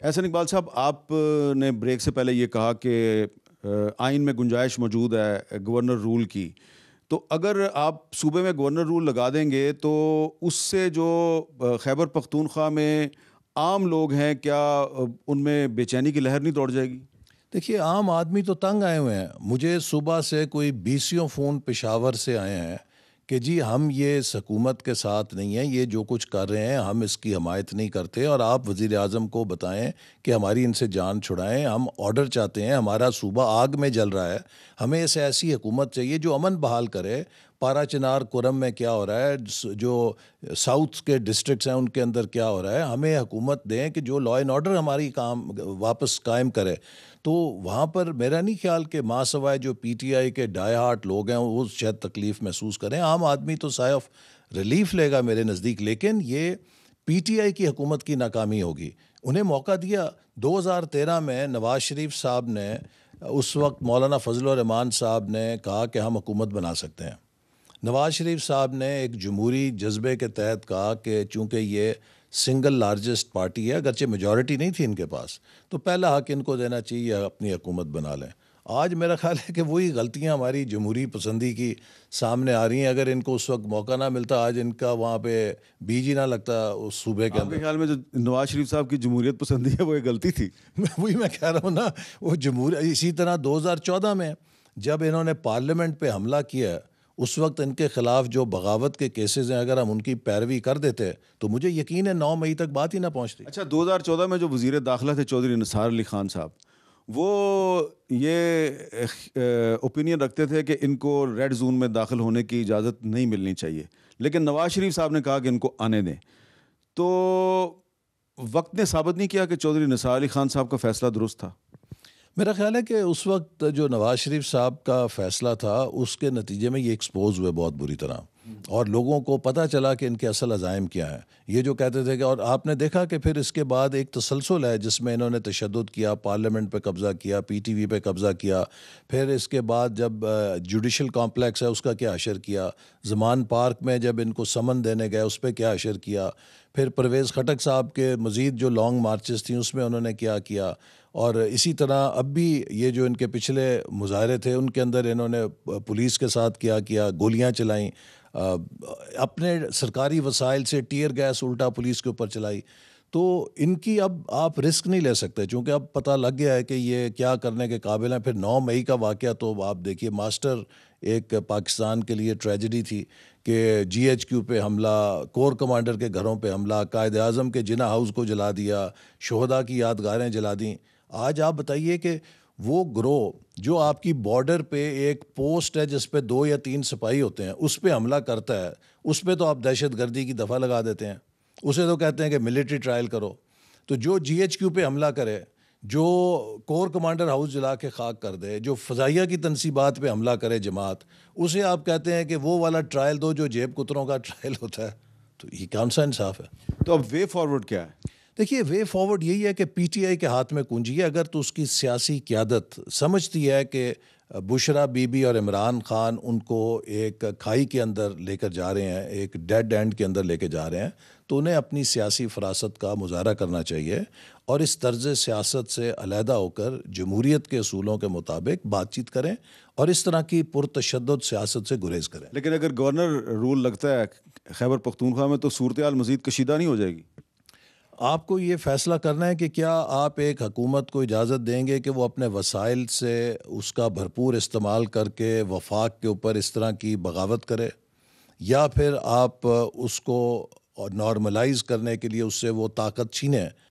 احسن اقبال صاحب، آپ نے بریک سے پہلے یہ کہا کہ آئین میں گنجائش موجود ہے گورنر رول کی، تو اگر آپ صوبے میں گورنر رول لگا دیں گے تو اس سے جو خیبر پختونخوا میں عام لوگ ہیں، کیا ان میں بے چینی کی لہر نہیں دوڑ جائے گی؟ دیکھیے، عام آدمی تو تنگ آئے ہوئے ہیں. مجھے صبح سے کوئی 20 فون پشاور سے آئے ہیں کہ جی ہم یہ اس حکومت کے ساتھ نہیں ہیں، یہ جو کچھ کر رہے ہیں ہم اس کی حمایت نہیں کرتے، اور آپ وزیر اعظم کو بتائیں کہ ہماری ان سے جان چھڑائیں. ہم آرڈر چاہتے ہیں، ہمارا صوبہ آگ میں جل رہا ہے، ہمیں ایسی حکومت چاہیے جو امن بحال کرے. پارا چنار کرم میں کیا ہو رہا ہے، جو ساؤتھ کے ڈسٹرکٹس ہیں ان کے اندر کیا ہو رہا ہے، ہمیں حکومت دیں کہ جو لا اینڈ آرڈر ہماری کام واپس قائم کرے. تو وہاں پر میرا نہیں خیال کہ ماں سوائے جو پی ٹی آئی کے ڈائی ہارٹ لوگ ہیں وہ شاید تکلیف محسوس کریں. عام آدمی تو سائے آف ریلیف لے گا میرے نزدیک، لیکن یہ پی ٹی آئی کی حکومت کی ناکامی ہوگی. انہیں موقع دیا 2013 میں، نواز شریف صاحب نے، اس وقت مولانا فضل الرحمان صاحب نے کہا کہ ہم حکومت بنا سکتے ہیں. نواز شریف صاحب نے ایک جمہوری جذبے کے تحت کہا کہ چونکہ یہ سنگل لارجسٹ پارٹی ہے، اگرچہ میجورٹی نہیں تھی ان کے پاس، تو پہلا حق ان کو دینا چاہیے، اپنی حکومت بنا لیں. آج میرا خیال ہے کہ وہی غلطیاں ہماری جمہوری پسندی کی سامنے آ رہی ہیں. اگر ان کو اس وقت موقع نہ ملتا، آج ان کا وہاں پہ بیج ہی نہ لگتا اس صوبے کے آپ کے اندر. خیال میں جو نواز شریف صاحب کی جمہوریت پسندی ہے وہ ایک غلطی تھی؟ وہی میں کہہ رہا ہوں نا، وہ اسی طرح 2014 میں جب انہوں نے پارلیمنٹ پہ حملہ کیا، اس وقت ان کے خلاف جو بغاوت کے کیسز ہیں، اگر ہم ان کی پیروی کر دیتے تو مجھے یقین ہے 9 مئی تک بات ہی نہ پہنچتی. اچھا، 2014 میں جو وزیر داخلہ تھے چودھری نثار علی خان صاحب، وہ یہ اوپینین رکھتے تھے کہ ان کو ریڈ زون میں داخل ہونے کی اجازت نہیں ملنی چاہیے، لیکن نواز شریف صاحب نے کہا کہ ان کو آنے دیں. تو وقت نے ثابت نہیں کیا کہ چودھری نثار علی خان صاحب کا فیصلہ درست تھا؟ میرا خیال ہے کہ اس وقت جو نواز شریف صاحب کا فیصلہ تھا اس کے نتیجے میں یہ ایکسپوز ہوئے بہت بری طرح، اور لوگوں کو پتہ چلا کہ ان کے اصل عزائم کیا ہیں. یہ جو کہتے تھے کہ، اور آپ نے دیکھا کہ پھر اس کے بعد ایک تسلسل ہے جس میں انہوں نے تشدد کیا، پارلیمنٹ پہ قبضہ کیا، پی ٹی وی پہ قبضہ کیا، پھر اس کے بعد جب جوڈیشل کمپلیکس ہے اس کا کیا حشر کیا، زمان پارک میں جب ان کو سمن دینے گئے اس پہ کیا حشر کیا، پھر پرویز خٹک صاحب کے مزید جو لانگ مارچز تھیں اس میں انہوں نے کیا کیا. اور اسی طرح اب بھی یہ جو ان کے پچھلے مظاہرے تھے ان کے اندر انہوں نے پولیس کے ساتھ کیا گولیاں چلائیں، اپنے سرکاری وسائل سے ٹیئر گیس الٹا پولیس کے اوپر چلائی. تو ان کی اب آپ رسک نہیں لے سکتے، چونکہ اب پتہ لگ گیا ہے کہ یہ کیا کرنے کے قابل ہیں. پھر 9 مئی کا واقعہ تو آپ دیکھیے، ماسٹر ایک پاکستان کے لیے ٹریجڈی تھی کہ جی ایچ کیو پہ حملہ، کور کمانڈر کے گھروں پہ حملہ، قائد اعظم کے جناح ہاؤس کو جلا دیا، شہداء کی یادگاریں جلا دیں. آج آپ بتائیے کہ وہ گروہ جو آپ کی بارڈر پہ ایک پوسٹ ہے جس پہ 2 یا 3 سپاہی ہوتے ہیں اس پہ حملہ کرتا ہے، اس پہ تو آپ دہشت گردی کی دفعہ لگا دیتے ہیں، اسے تو کہتے ہیں کہ ملٹری ٹرائل کرو. تو جو جی ایچ کیو پہ حملہ کرے، جو کور کمانڈر ہاؤس جلا کے خاک کر دے، جو فضائیہ کی تنصیبات پہ حملہ کرے جماعت، اسے آپ کہتے ہیں کہ وہ والا ٹرائل دو جو جیب کتروں کا ٹرائل ہوتا ہے. تو یہ کون سا انصاف ہے؟ تو اب وے فارورڈ کیا ہے؟ دیکھیے، وے فارورڈ یہی ہے کہ پی ٹی آئی کے ہاتھ میں کنجی ہے. اگر تو اس کی سیاسی قیادت سمجھتی ہے کہ بشرا بی بی اور عمران خان ان کو ایک کھائی کے اندر لے کر جا رہے ہیں، ایک ڈیڈ اینڈ کے اندر لے کے جا رہے ہیں، تو انہیں اپنی سیاسی فراست کا مظاہرہ کرنا چاہیے اور اس طرز سیاست سے علیحدہ ہو کر جمہوریت کے اصولوں کے مطابق بات چیت کریں اور اس طرح کی پرتشدد سیاست سے گریز کریں. لیکن اگر گورنر رول لگتا ہے خیبر پختونخوا میں تو صورتحال مزید کشیدہ نہیں ہو جائے گی؟ آپ کو یہ فیصلہ کرنا ہے کہ کیا آپ ایک حکومت کو اجازت دیں گے کہ وہ اپنے وسائل سے اس کا بھرپور استعمال کر کے وفاق کے اوپر اس طرح کی بغاوت کرے، یا پھر آپ اس کو نارملائز کرنے کے لیے اس سے وہ طاقت چھینیں